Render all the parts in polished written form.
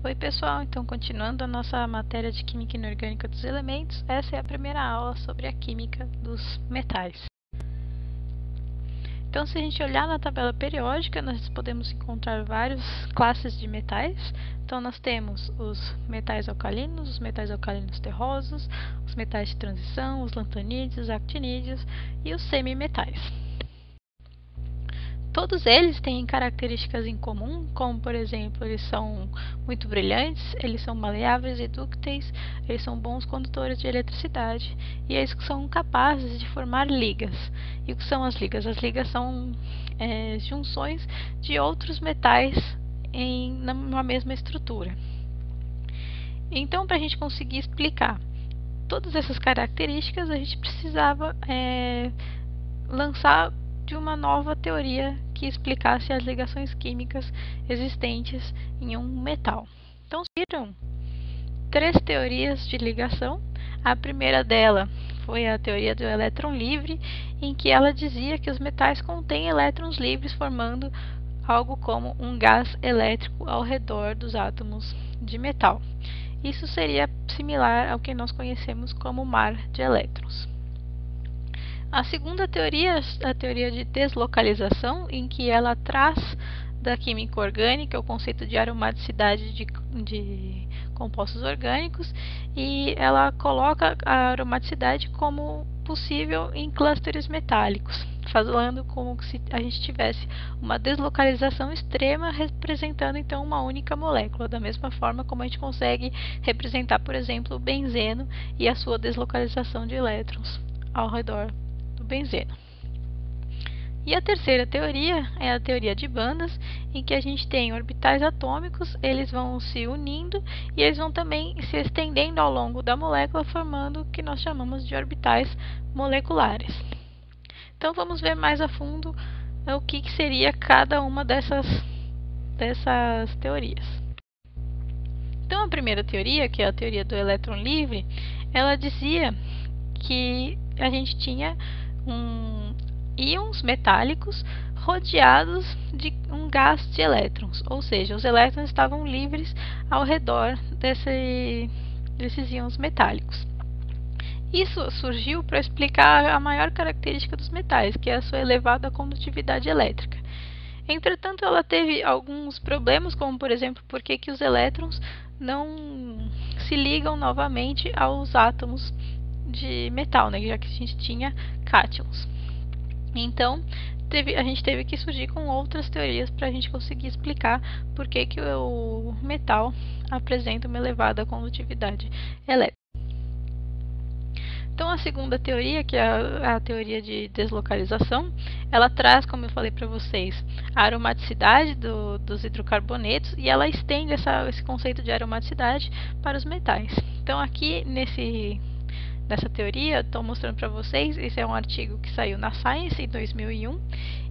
Oi pessoal, então continuando a nossa matéria de Química Inorgânica dos Elementos, essa é a primeira aula sobre a química dos metais. Então, se a gente olhar na tabela periódica, nós podemos encontrar várias classes de metais. Então, nós temos os metais alcalinos terrosos, os metais de transição, os lantanídeos, os actinídeos e os semimetais. Todos eles têm características em comum, como por exemplo, eles são muito brilhantes, eles são maleáveis e dúcteis, eles são bons condutores de eletricidade e eles são capazes de formar ligas. E o que são as ligas? As ligas são junções de outros metais numa mesma estrutura. Então, para a gente conseguir explicar todas essas características, a gente precisava lançar de uma nova teoria que explicasse as ligações químicas existentes em um metal. Então, surgiram três teorias de ligação. A primeira dela foi a teoria do elétron livre, em que ela dizia que os metais contêm elétrons livres, formando algo como um gás elétrico ao redor dos átomos de metal. Isso seria similar ao que nós conhecemos como mar de elétrons. A segunda teoria, a teoria de deslocalização, em que ela traz da química orgânica o conceito de aromaticidade de compostos orgânicos e ela coloca a aromaticidade como possível em clusters metálicos, falando como se a gente tivesse uma deslocalização extrema representando então uma única molécula, da mesma forma como a gente consegue representar, por exemplo, o benzeno e a sua deslocalização de elétrons ao redor do benzeno. E a terceira teoria é a teoria de bandas, em que a gente tem orbitais atômicos, eles vão se unindo e eles vão também se estendendo ao longo da molécula, formando o que nós chamamos de orbitais moleculares. Então vamos ver mais a fundo o que seria cada uma dessas teorias. Então a primeira teoria, que é a teoria do elétron livre, ela dizia que a gente tinha íons metálicos rodeados de um gás de elétrons, ou seja, os elétrons estavam livres ao redor desses íons metálicos. Isso surgiu para explicar a maior característica dos metais, que é a sua elevada condutividade elétrica. Entretanto, ela teve alguns problemas, como por exemplo, por que os elétrons não se ligam novamente aos átomos de metal, né? Já que a gente tinha cátions. Então, a gente teve que surgir com outras teorias para a gente conseguir explicar por que o metal apresenta uma elevada condutividade elétrica. Então, a segunda teoria, que é a teoria de deslocalização, ela traz, como eu falei para vocês, a aromaticidade dos hidrocarbonetos e ela estende esse conceito de aromaticidade para os metais. Então, aqui nessa teoria, estou mostrando para vocês, esse é um artigo que saiu na Science em 2001,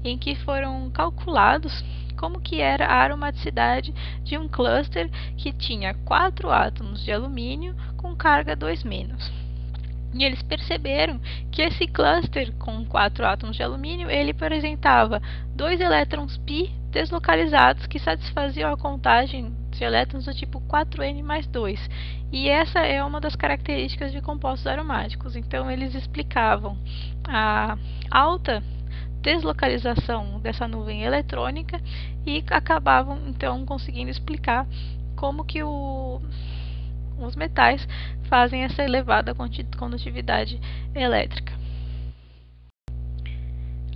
em que foram calculados como que era a aromaticidade de um cluster que tinha 4 átomos de alumínio com carga 2-. E eles perceberam que esse cluster com 4 átomos de alumínio, ele apresentava 2 elétrons π deslocalizados que satisfaziam a contagem de elétrons do tipo 4n mais 2. E essa é uma das características de compostos aromáticos. Então, eles explicavam a alta deslocalização dessa nuvem eletrônica e acabavam, então, conseguindo explicar como que os metais fazem essa elevada condutividade elétrica.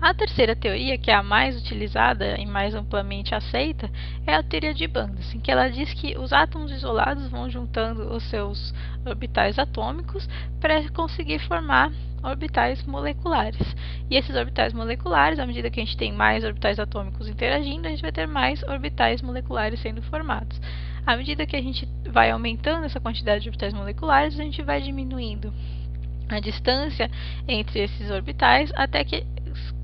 A terceira teoria, que é a mais utilizada e mais amplamente aceita, é a teoria de bandas, em que ela diz que os átomos isolados vão juntando os seus orbitais atômicos para conseguir formar orbitais moleculares. E esses orbitais moleculares, à medida que a gente tem mais orbitais atômicos interagindo, a gente vai ter mais orbitais moleculares sendo formados. À medida que a gente vai aumentando essa quantidade de orbitais moleculares, a gente vai diminuindo a distância entre esses orbitais, até que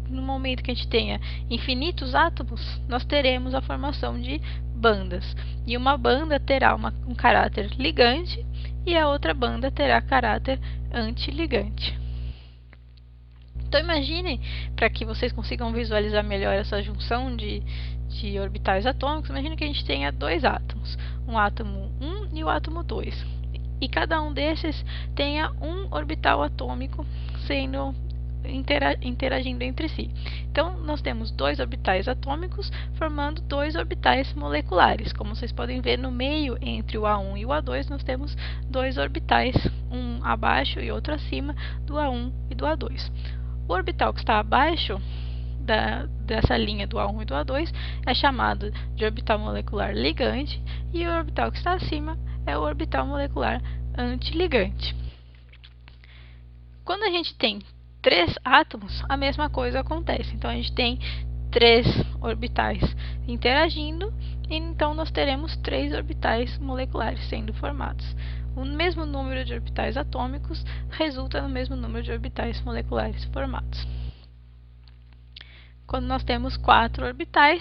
no momento que a gente tenha infinitos átomos, nós teremos a formação de bandas. E uma banda terá um caráter ligante e a outra banda terá caráter antiligante. Então imaginem, para que vocês consigam visualizar melhor essa junção de orbitais atômicos, imagine que a gente tenha 2 átomos. um átomo 1 e o átomo 2. E cada um desses tenha um orbital atômico sendo interagindo entre si. Então, nós temos dois orbitais atômicos formando dois orbitais moleculares. Como vocês podem ver, no meio entre o A1 e o A2, nós temos dois orbitais, um abaixo e outro acima do A1 e do A2. O orbital que está abaixo dessa linha do A1 e do A2 é chamado de orbital molecular ligante, e o orbital que está acima é o orbital molecular antiligante. Quando a gente tem 3 átomos, a mesma coisa acontece. Então, a gente tem 3 orbitais interagindo, e então nós teremos 3 orbitais moleculares sendo formados. O mesmo número de orbitais atômicos resulta no mesmo número de orbitais moleculares formados. Quando nós temos 4 orbitais,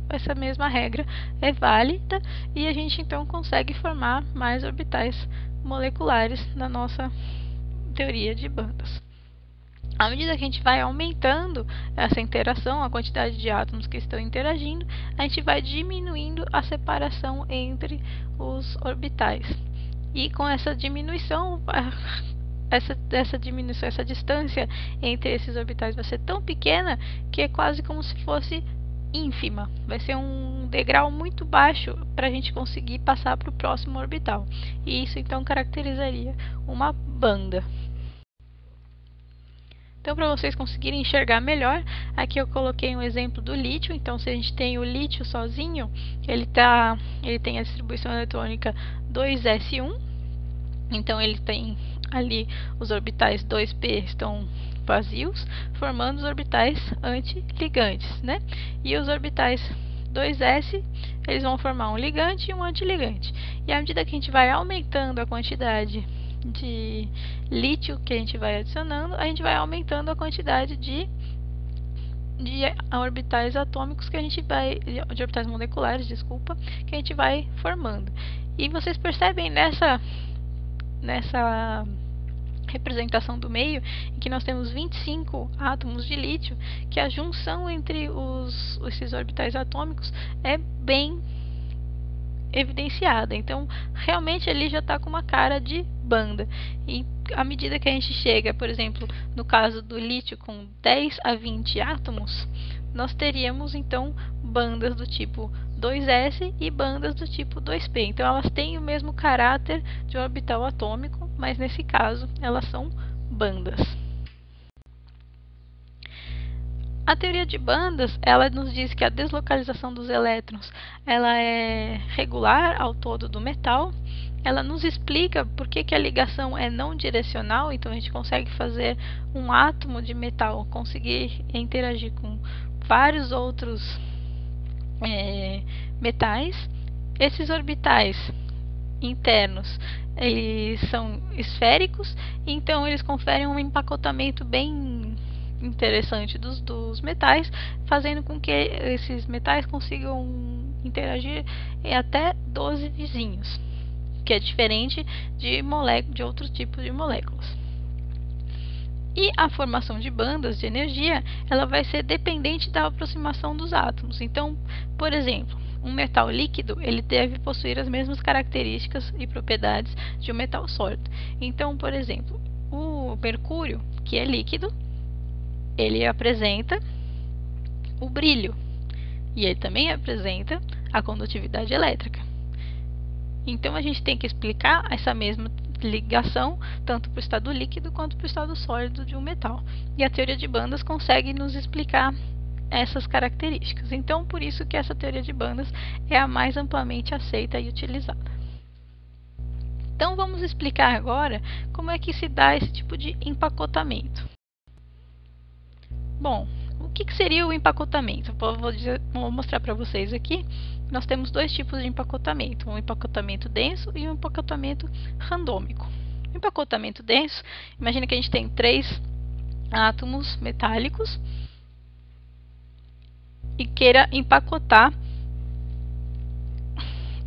essa mesma regra é válida, e a gente então consegue formar mais orbitais moleculares na nossa teoria de bandas. À medida que a gente vai aumentando essa interação, a quantidade de átomos que estão interagindo, a gente vai diminuindo a separação entre os orbitais. E com essa diminuição, essa distância entre esses orbitais vai ser tão pequena que é quase como se fosse ínfima. Vai ser um degrau muito baixo para a gente conseguir passar para o próximo orbital. E isso então caracterizaria uma banda. Então, para vocês conseguirem enxergar melhor, aqui eu coloquei um exemplo do lítio. Então, se a gente tem o lítio sozinho, ele tem a distribuição eletrônica 2s1. Então, ele tem ali os orbitais 2p estão vazios, formando os orbitais antiligantes, né? E os orbitais 2s, eles vão formar um ligante e um antiligante. E à medida que a gente vai aumentando a quantidade de lítio que a gente vai adicionando, a gente vai aumentando a quantidade de orbitais atômicos que a gente vai, de orbitais moleculares, desculpa, que a gente vai formando. E vocês percebem nessa representação do meio, em que nós temos 25 átomos de lítio, que a junção entre esses orbitais atômicos é bem evidenciada. Então, realmente ali já está com uma cara de banda. E à medida que a gente chega, por exemplo, no caso do lítio com 10 a 20 átomos, nós teríamos então bandas do tipo 2s e bandas do tipo 2p. Então, elas têm o mesmo caráter de orbital atômico, mas nesse caso elas são bandas. A teoria de bandas, ela nos diz que a deslocalização dos elétrons, ela é regular ao todo do metal. Ela nos explica por que a ligação é não direcional. Então, a gente consegue fazer um átomo de metal conseguir interagir com vários outros metais. Esses orbitais internos, eles são esféricos, então eles conferem um empacotamento bem interessante dos metais, fazendo com que esses metais consigam interagir em até 12 vizinhos, que é diferente de outros tipos de moléculas. E a formação de bandas de energia, ela vai ser dependente da aproximação dos átomos. Então, por exemplo, um metal líquido, ele deve possuir as mesmas características e propriedades de um metal sólido. Então, por exemplo, o mercúrio, que é líquido, ele apresenta o brilho, e ele também apresenta a condutividade elétrica. Então, a gente tem que explicar essa mesma ligação tanto para o estado líquido quanto para o estado sólido de um metal. E a teoria de bandas consegue nos explicar essas características. Então, por isso que essa teoria de bandas é a mais amplamente aceita e utilizada. Então, vamos explicar agora como é que se dá esse tipo de empacotamento. Bom, o que seria o empacotamento? Vou mostrar para vocês aqui. Nós temos dois tipos de empacotamento, um empacotamento denso e um empacotamento randômico. O empacotamento denso, imagina que a gente tem 3 átomos metálicos e queira empacotar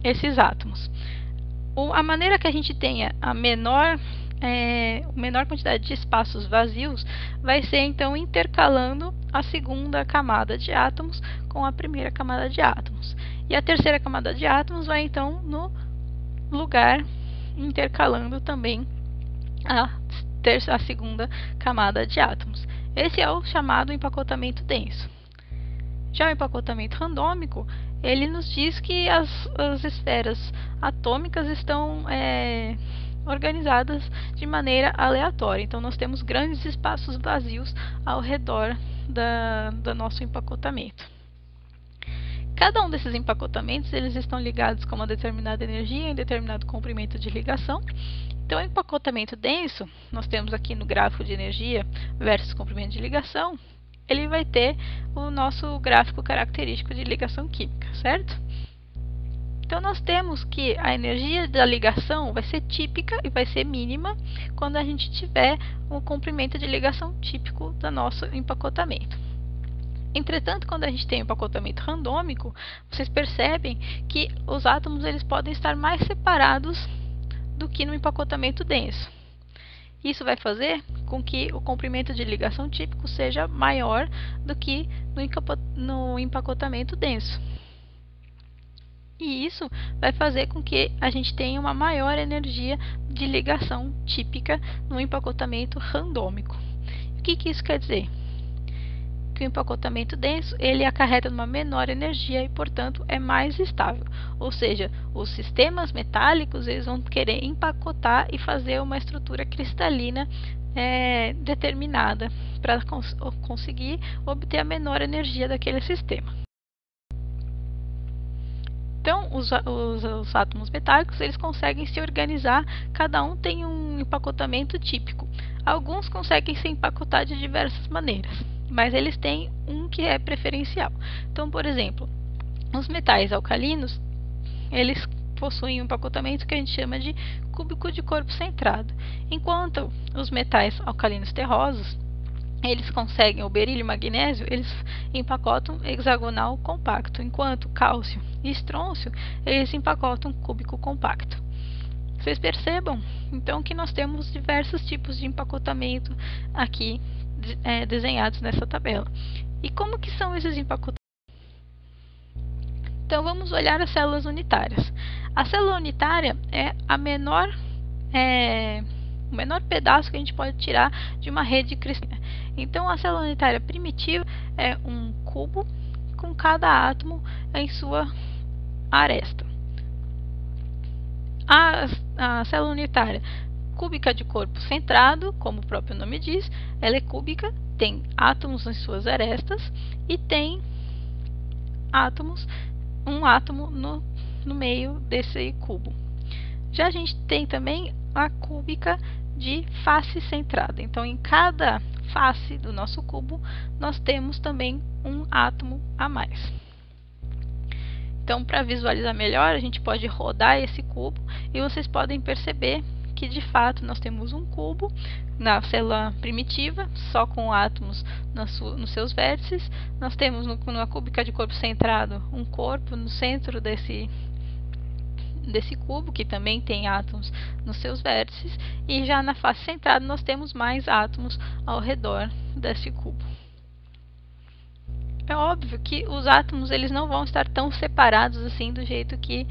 esses átomos. A maneira que a gente tenha a menor quantidade de espaços vazios vai ser então intercalando a segunda camada de átomos com a primeira camada de átomos. E a terceira camada de átomos vai então no lugar, intercalando também a segunda camada de átomos. Esse é o chamado empacotamento denso. Já o empacotamento randômico, ele nos diz que as esferas atômicas estão organizadas de maneira aleatória. Então, nós temos grandes espaços vazios ao redor do nosso empacotamento. Cada um desses empacotamentos, eles estão ligados com uma determinada energia em determinado comprimento de ligação. Então, o empacotamento denso, nós temos aqui no gráfico de energia versus comprimento de ligação, ele vai ter o nosso gráfico característico de ligação química, certo? Então, nós temos que a energia da ligação vai ser típica e vai ser mínima quando a gente tiver um comprimento de ligação típico do nosso empacotamento. Entretanto, quando a gente tem um empacotamento randômico, vocês percebem que os átomos eles podem estar mais separados do que no empacotamento denso. Isso vai fazer com que o comprimento de ligação típico seja maior do que no empacotamento denso. E isso vai fazer com que a gente tenha uma maior energia de ligação típica no empacotamento randômico. O que isso quer dizer? Que o empacotamento denso ele acarreta uma menor energia e, portanto, é mais estável. Ou seja, os sistemas metálicos eles vão querer empacotar e fazer uma estrutura cristalina determinada para conseguir obter a menor energia daquele sistema. Então, os átomos metálicos eles conseguem se organizar, cada um tem um empacotamento típico. Alguns conseguem se empacotar de diversas maneiras, mas eles têm um que é preferencial. Então, por exemplo, os metais alcalinos, eles possuem um empacotamento que a gente chama de cúbico de corpo centrado, enquanto os metais alcalinos terrosos, eles conseguem, o berílio e o magnésio, eles empacotam hexagonal compacto, enquanto cálcio e estrôncio, eles empacotam cúbico compacto. Vocês percebam, então, que nós temos diversos tipos de empacotamento aqui desenhados nessa tabela. E como que são esses empacotamentos? Então, vamos olhar as células unitárias. A célula unitária é o menor pedaço que a gente pode tirar de uma rede cristalina. Então, a célula unitária primitiva é um cubo com cada átomo em sua aresta. A célula unitária cúbica de corpo centrado, como o próprio nome diz, ela é cúbica, tem átomos em suas arestas e tem um átomo no meio desse cubo. Já a gente tem também a cúbica de face centrada. Então, em cada face do nosso cubo, nós temos também um átomo a mais. Então, para visualizar melhor, a gente pode rodar esse cubo e vocês podem perceber que, de fato, nós temos um cubo na célula primitiva, só com átomos nos seus vértices. Nós temos na cúbica de corpo centrado um corpo no centro desse cubo, que também tem átomos nos seus vértices, e já na face centrada nós temos mais átomos ao redor desse cubo. É óbvio que os átomos eles não vão estar tão separados assim do jeito que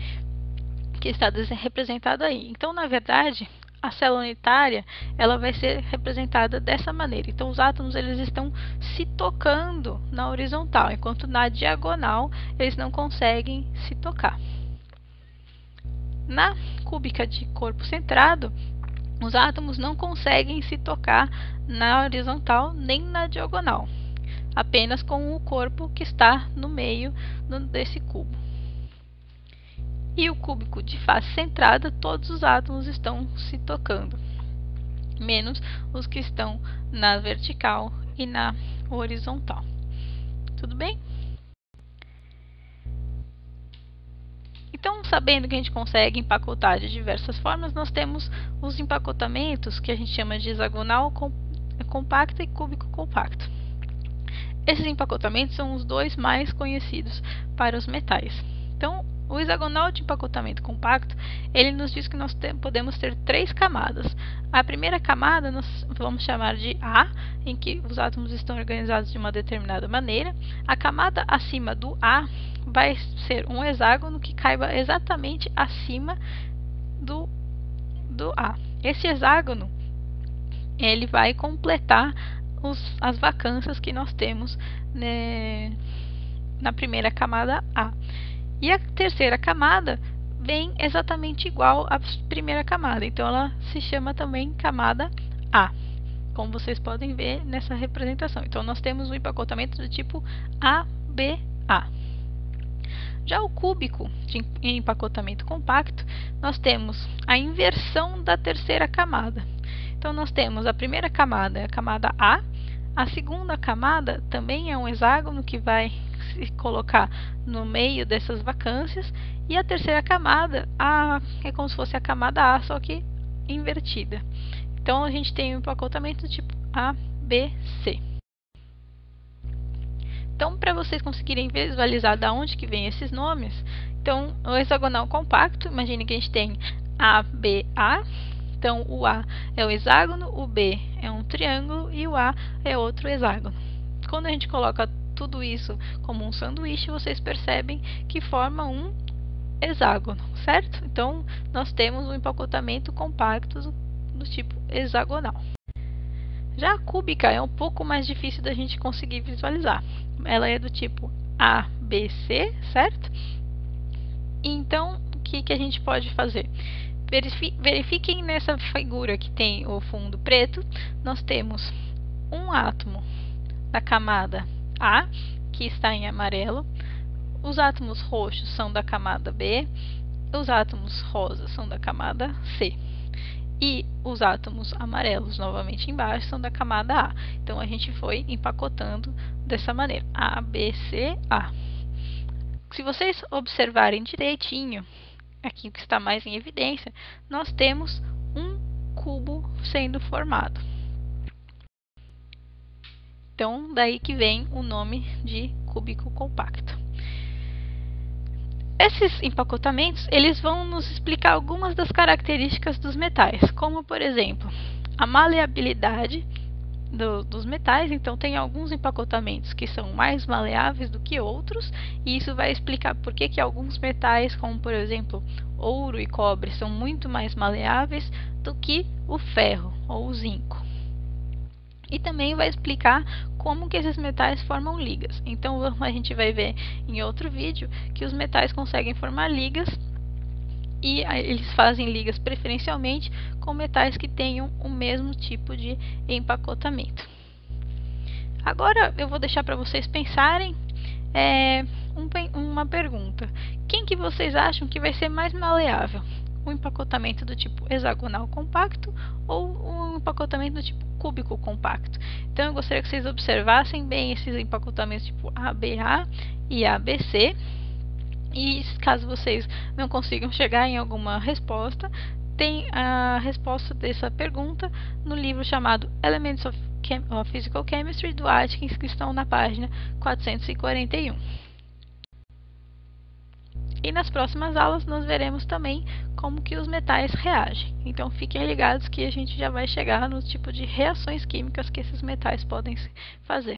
está representado aí. Então, na verdade, a célula unitária ela vai ser representada dessa maneira. Então, os átomos eles estão se tocando na horizontal, enquanto na diagonal eles não conseguem se tocar. Na cúbica de corpo centrado, os átomos não conseguem se tocar na horizontal nem na diagonal, apenas com o corpo que está no meio desse cubo. E o cúbico de face centrada, todos os átomos estão se tocando, menos os que estão na vertical e na horizontal. Tudo bem? Então, sabendo que a gente consegue empacotar de diversas formas, nós temos os empacotamentos que a gente chama de hexagonal compacto e cúbico compacto. Esses empacotamentos são os dois mais conhecidos para os metais. Então, O hexagonal de empacotamento compacto, ele nos diz que nós podemos ter 3 camadas. A primeira camada nós vamos chamar de A, em que os átomos estão organizados de uma determinada maneira. A camada acima do A vai ser um hexágono que caiba exatamente acima do A. Esse hexágono, ele vai completar as vacâncias que nós temos, né, na primeira camada A. E a terceira camada vem exatamente igual à primeira camada, então ela se chama também camada A, como vocês podem ver nessa representação. Então nós temos um empacotamento do tipo ABA. Já o cúbico de empacotamento compacto, nós temos a inversão da terceira camada. Então nós temos a primeira camada, a camada A, a segunda camada também é um hexágono que vai se colocar no meio dessas vacâncias, e a terceira camada é como se fosse a camada A, só que invertida. Então a gente tem um empacotamento tipo ABC. Então, para vocês conseguirem visualizar de onde que vem esses nomes, então o hexagonal compacto, imagine que a gente tem ABA. Então, o A é o hexágono, o B é um triângulo e o A é outro hexágono. Quando a gente coloca tudo isso como um sanduíche, vocês percebem que forma um hexágono, certo? Então, nós temos um empacotamento compacto do tipo hexagonal. Já a cúbica é um pouco mais difícil da gente conseguir visualizar. Ela é do tipo ABC, certo? Então, o que a gente pode fazer? Verifiquem nessa figura que tem o fundo preto, nós temos um átomo da camada A, que está em amarelo, os átomos roxos são da camada B, os átomos rosas são da camada C. E os átomos amarelos, novamente embaixo, são da camada A. Então, a gente foi empacotando dessa maneira, A, B, C, A. Se vocês observarem direitinho, aqui o que está mais em evidência, nós temos um cubo sendo formado. Então, daí que vem o nome de cúbico compacto. Esses empacotamentos, eles vão nos explicar algumas das características dos metais, como, por exemplo, a maleabilidade dos metais. Então, tem alguns empacotamentos que são mais maleáveis do que outros, e isso vai explicar por que alguns metais, como, por exemplo, ouro e cobre, são muito mais maleáveis do que o ferro ou o zinco. E também vai explicar como que esses metais formam ligas. Então, a gente vai ver em outro vídeo que os metais conseguem formar ligas, e eles fazem ligas preferencialmente com metais que tenham o mesmo tipo de empacotamento. Agora, eu vou deixar para vocês pensarem uma pergunta. Quem que vocês acham que vai ser mais maleável? Um empacotamento do tipo hexagonal compacto ou um empacotamento do tipo cúbico compacto? Então, eu gostaria que vocês observassem bem esses empacotamentos tipo ABA e ABC. E caso vocês não consigam chegar em alguma resposta, tem a resposta dessa pergunta no livro chamado Elements of Physical Chemistry, do Atkins, que estão na página 441. E nas próximas aulas nós veremos também como que os metais reagem. Então fiquem ligados que a gente já vai chegar no tipo de reações químicas que esses metais podem fazer.